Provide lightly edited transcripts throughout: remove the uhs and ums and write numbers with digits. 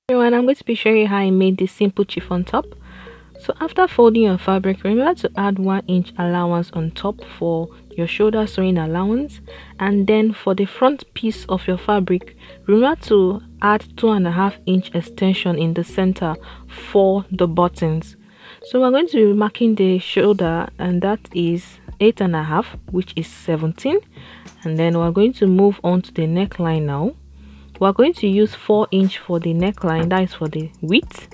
Everyone, I'm going to be showing you how I made this simple chiffon top. So after folding your fabric, remember to add 1 inch allowance on top for your shoulder sewing allowance, and then for the front piece of your fabric, remember to add 2.5 inch extension in the center for the buttons. So we're going to be marking the shoulder, and that is 8.5, which is 17, and then we're going to move on to the neckline now. We're going to use 4 inch for the neckline, that is for the width,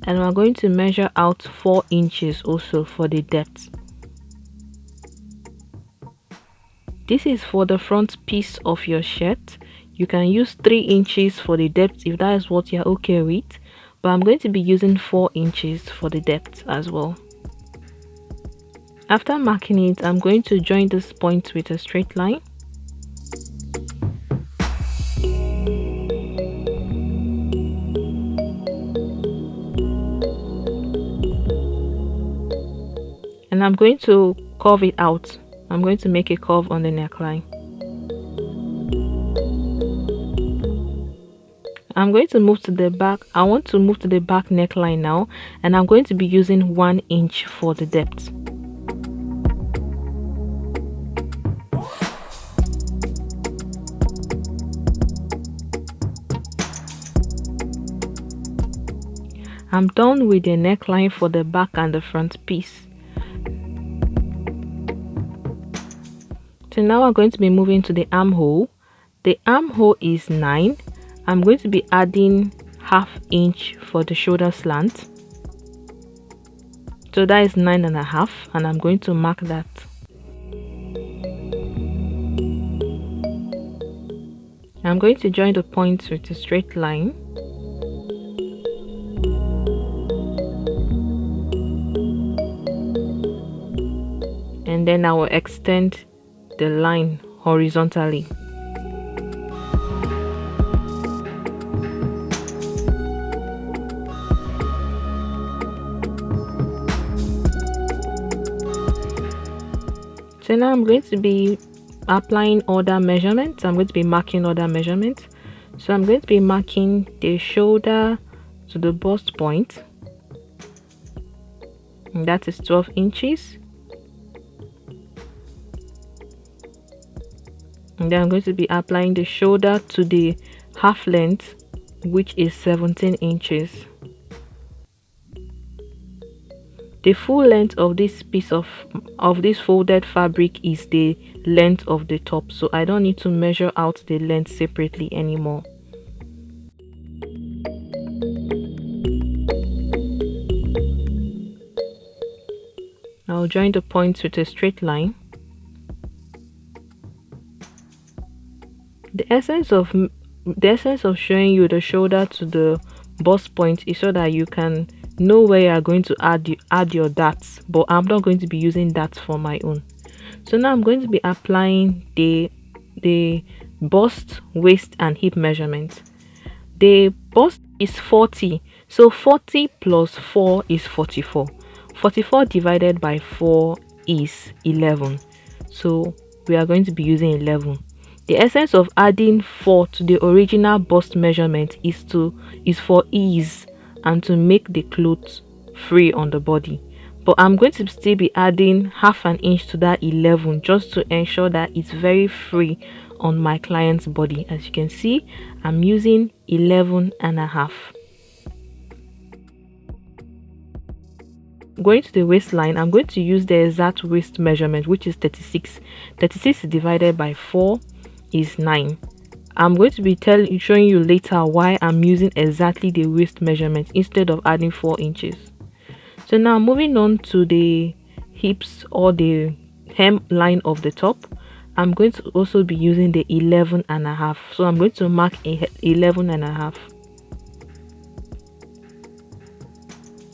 and we're going to measure out 4 inches also for the depth. This is for the front piece of your shirt. You can use 3 inches for the depth if that is what you're okay with, but I'm going to be using 4 inches for the depth as well. After marking it, I'm going to join this point with a straight line. And I'm going to curve it out. I'm going to make a curve on the neckline. I'm going to move to the back. I want to move to the back neckline now, and I'm going to be using 1 inch for the depth. I'm done with the neckline for the back and the front piece. So now we're going to be moving to the armhole. The armhole is 9. I'm going to be adding 1/2 inch for the shoulder slant. So that is 9.5, and I'm going to mark that. I'm going to join the points with a straight line. And then I will extend the line horizontally. So now I'm going to be applying other measurements. I'm going to be marking other measurements. So I'm going to be marking the shoulder to the bust point, and that is 12 inches. And then I'm going to be applying the shoulder to the half length, which is 17 inches. The full length of this piece of this folded fabric is the length of the top, so I don't need to measure out the length separately anymore. I'll join the points with a straight line. The essence of showing you the shoulder to the bust point is so that you can know where you are going to add your darts, but I'm not going to be using darts for my own. So now I'm going to be applying the bust, waist and hip measurement. The bust is 40, so 40 plus 4 is 44. 44 divided by 4 is 11, so we are going to be using 11. The essence of adding 4 to the original bust measurement is for ease and to make the clothes free on the body. But I'm going to still be adding 1/2 inch to that 11 just to ensure that it's very free on my client's body. As you can see, I'm using 11.5. Going to the waistline, I'm going to use the exact waist measurement, which is 36. 36 divided by 4 is 9. I'm going to be showing you later why I'm using exactly the waist measurement instead of adding 4 inches. So now moving on to the hips or the hem line of the top, I'm going to also be using the 11.5. So I'm going to mark 11.5.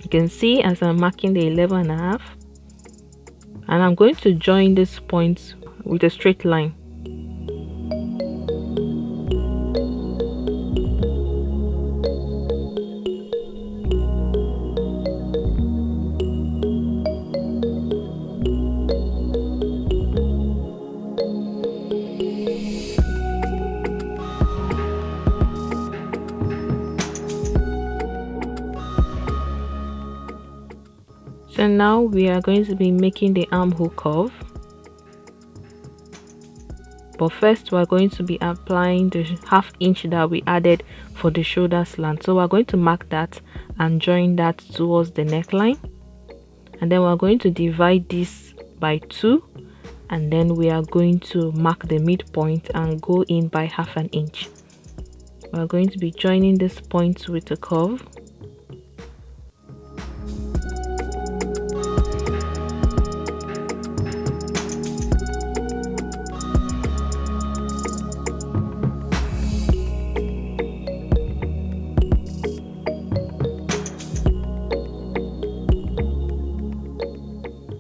You can see as I'm marking the 11.5, and I'm going to join these points with a straight line. So now we are going to be making the armhole curve, but first we're going to be applying the ½ inch that we added for the shoulder slant. So we're going to mark that and join that towards the neckline, and then we're going to divide this by 2, and then we are going to mark the midpoint and go in by ½ inch. We're going to be joining this point with a curve.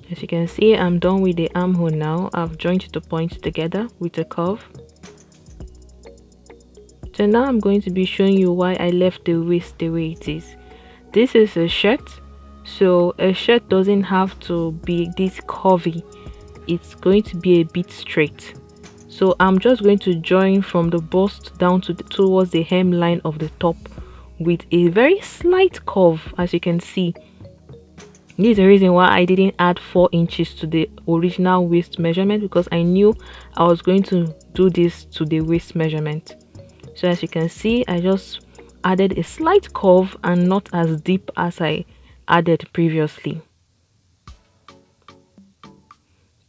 As you can see, I'm done with the armhole now. I've joined the points together with a curve. So now I'm going to be showing you why I left the waist the way it is. This is a shirt, so a shirt doesn't have to be this curvy. It's going to be a bit straight. So I'm just going to join from the bust down to towards the hemline of the top with a very slight curve, as you can see. This is the reason why I didn't add 4 inches to the original waist measurement, because I knew I was going to do this to the waist measurement. So as you can see, I just added a slight curve and not as deep as I added previously.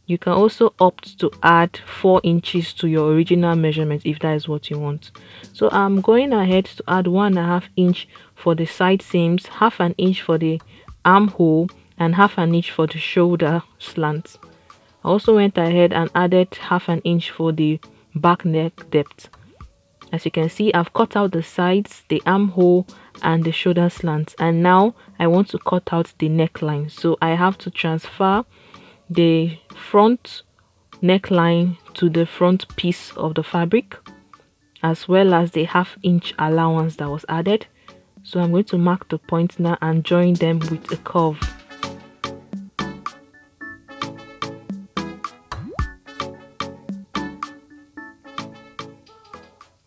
You can also opt to add 4 inches to your original measurement if that is what you want. So I'm going ahead to add 1½ inch for the side seams, ½ inch for the armhole, and ½ inch for the shoulder slant. I also went ahead and added ½ inch for the back neck depth. As you can see, I've cut out the sides, the armhole, and the shoulder slant, and now I want to cut out the neckline. So I have to transfer the front neckline to the front piece of the fabric, as well as the ½ inch allowance that was added. So I'm going to mark the points now and join them with a curve.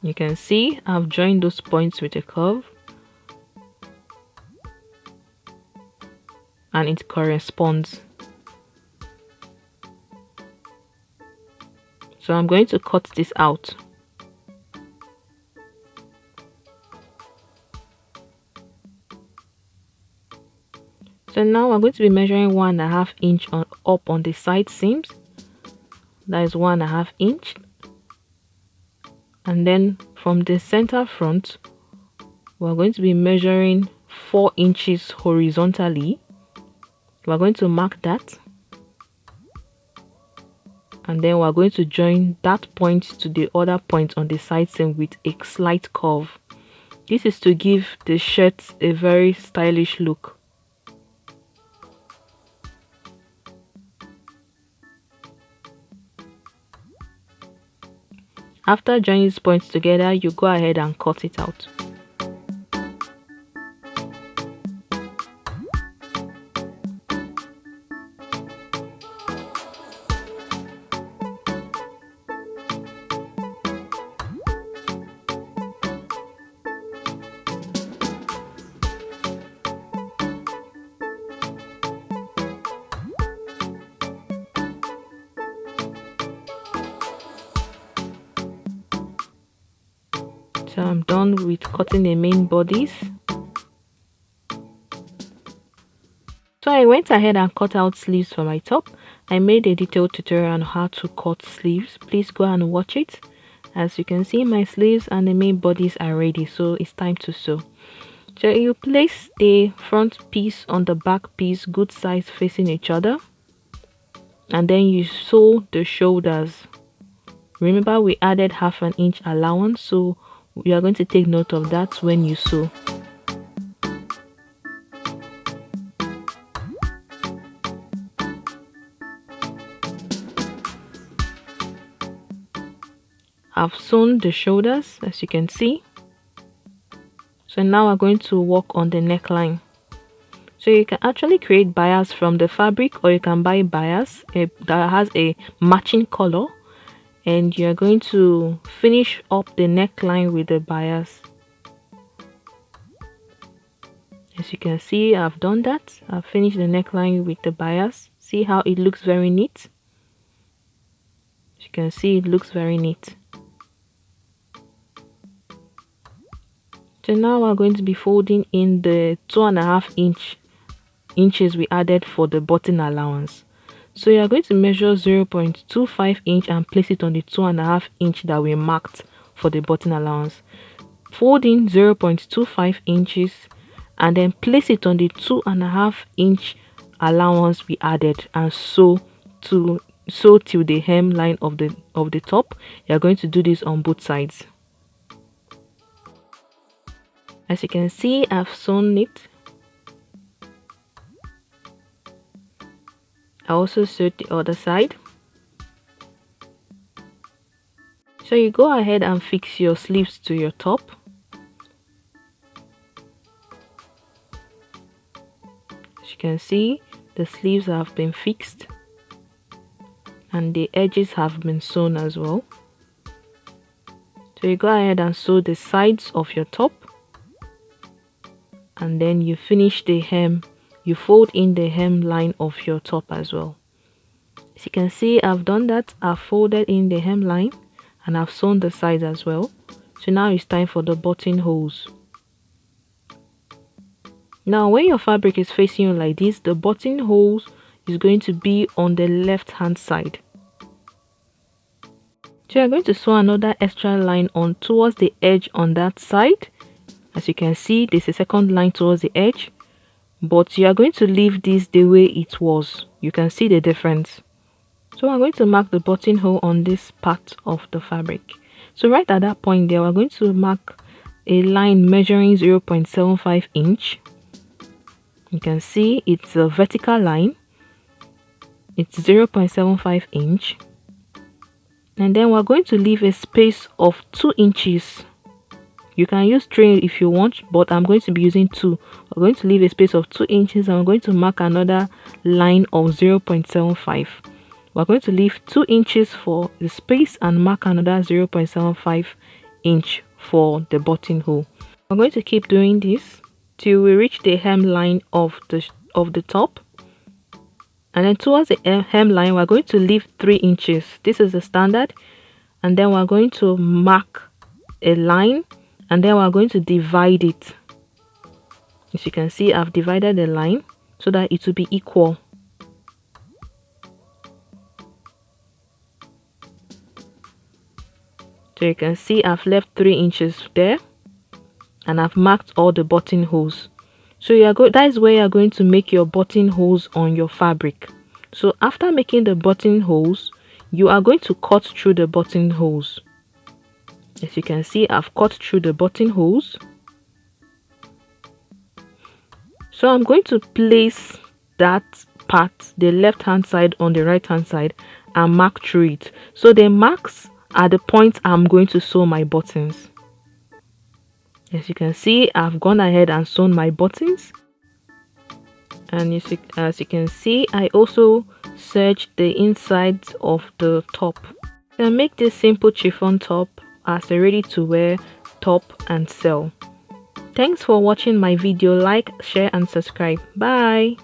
You can see I've joined those points with a curve, and it corresponds. So I'm going to cut this out. So now I'm going to be measuring 1½ inch up on the side seams. That is 1½ inch. And then from the center front, we're going to be measuring 4 inches horizontally. We're going to mark that, and then we're going to join that point to the other point on the side seam with a slight curve. This is to give the shirt a very stylish look. After joining these points together, you go ahead and cut it out. So I'm done with cutting the main bodies. So I went ahead and cut out sleeves for my top. I made a detailed tutorial on how to cut sleeves. Please go and watch it. As you can see, my sleeves and the main bodies are ready, so it's time to sew. So you place the front piece on the back piece, good size facing each other, and then you sew the shoulders. Remember, we added ½ inch allowance, so you are going to take note of that when you sew. I've sewn the shoulders, as you can see. So now we're going to work on the neckline. So you can actually create bias from the fabric, or you can buy bias that has a matching color, and you're going to finish up the neckline with the bias. As you can see, I've done that. I've finished the neckline with the bias. See how it looks very neat? As you can see, it looks very neat. So now we're going to be folding in the 2.5 inches we added for the button allowance. So you are going to measure 0.25 inch and place it on the 2.5 inch that we marked for the button allowance. Fold in 0.25 inches and then place it on the 2.5 inch allowance we added and sew till the hemline of the top. You are going to do this on both sides. As you can see, I've sewn it. I also sewed the other side. So you go ahead and fix your sleeves to your top. As you can see, the sleeves have been fixed and the edges have been sewn as well. So you go ahead and sew the sides of your top, and then you finish the hem. You fold in the hemline of your top as well. As you can see, I've done that. I've folded in the hemline and I've sewn the sides as well. So now it's time for the buttonholes. Now when your fabric is facing you like this, the buttonholes is going to be on the left hand side. So you're going to sew another extra line on towards the edge on that side. As you can see, there's a second line towards the edge, but you are going to leave this the way it was. You can see the difference. So I'm going to mark the buttonhole on this part of the fabric. So right at that point there, we're going to mark a line measuring 0.75 inch. You can see it's a vertical line. It's 0.75 inch. And then we're going to leave a space of 2 inches. You can use 3 if you want, but I'm going to be using 2. We're going to leave a space of 2 inches and we're going to mark another line of 0.75. We're going to leave 2 inches for the space and mark another 0.75 inch for the buttonhole. We're going to keep doing this till we reach the hemline of the top. And then towards the hemline, we're going to leave 3 inches. This is the standard. And then we're going to mark a line and then we're going to divide it. As you can see, I've divided the line so that it will be equal. So you can see I've left 3 inches there and I've marked all the buttonholes. So that is where you're going to make your buttonholes on your fabric. So after making the buttonholes, you are going to cut through the buttonholes. As you can see, I've cut through the buttonholes. So I'm going to place that part, the left hand side on the right hand side, and mark through it. So the marks are the points I'm going to sew my buttons. As you can see, I've gone ahead and sewn my buttons. And as you can see, I also serged the insides of the top. You can make this simple chiffon top as a ready to wear top and sell. Thanks for watching my video. Like, share and subscribe. Bye.